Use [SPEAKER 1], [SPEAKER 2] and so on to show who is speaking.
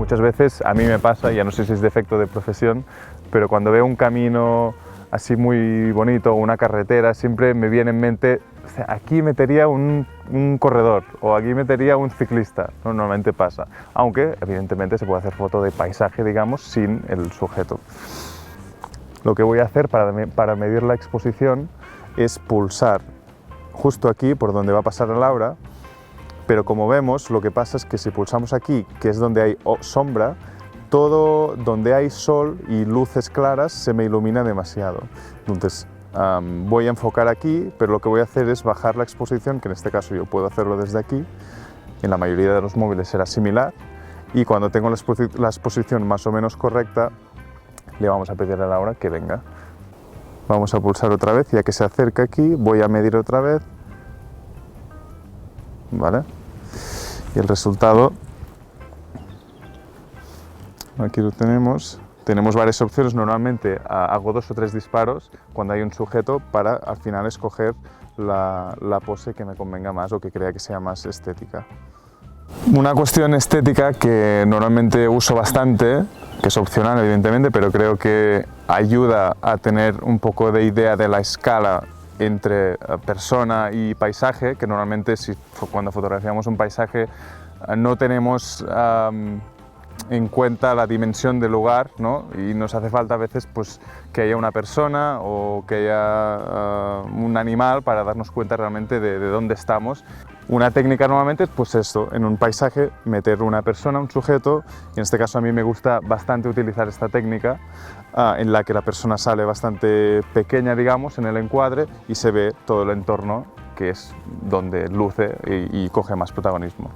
[SPEAKER 1] Muchas veces a mí me pasa, ya no sé si es defecto de profesión, pero cuando veo un camino así muy bonito o una carretera, siempre me viene en mente, o sea, aquí metería un corredor o aquí metería un ciclista. Normalmente pasa, aunque evidentemente se puede hacer foto de paisaje, digamos, sin el sujeto. Lo que voy a hacer para medir la exposición es pulsar justo aquí por donde va a pasar Laura, pero como vemos, lo que pasa es que si pulsamos aquí, que es donde hay sombra, todo donde hay sol y luces claras se me ilumina demasiado. Entonces voy a enfocar aquí, pero lo que voy a hacer es bajar la exposición, que en este caso yo puedo hacerlo desde aquí. En la mayoría de los móviles será similar, y cuando tengo la exposición más o menos correcta, le vamos a pedir a Laura que venga. Vamos a pulsar otra vez, ya que se acerca aquí, voy a medir otra vez, ¿vale? Y el resultado, aquí lo tenemos. Tenemos varias opciones, normalmente hago 2 o 3 disparos cuando hay un sujeto para al final escoger la pose que me convenga más o que crea que sea más estética. Una cuestión estética que normalmente uso bastante, que es opcional evidentemente, pero creo que ayuda a tener un poco de idea de la escala entre persona y paisaje, que normalmente cuando fotografiamos un paisaje no tenemos en cuenta la dimensión del lugar, ¿no? Y nos hace falta a veces pues, que haya una persona o que haya un animal para darnos cuenta realmente de dónde estamos. Una técnica normalmente es pues esto, en un paisaje meter una persona, un sujeto, y en este caso a mí me gusta bastante utilizar esta técnica en la que la persona sale bastante pequeña, digamos, en el encuadre y se ve todo el entorno, que es donde luce y coge más protagonismo.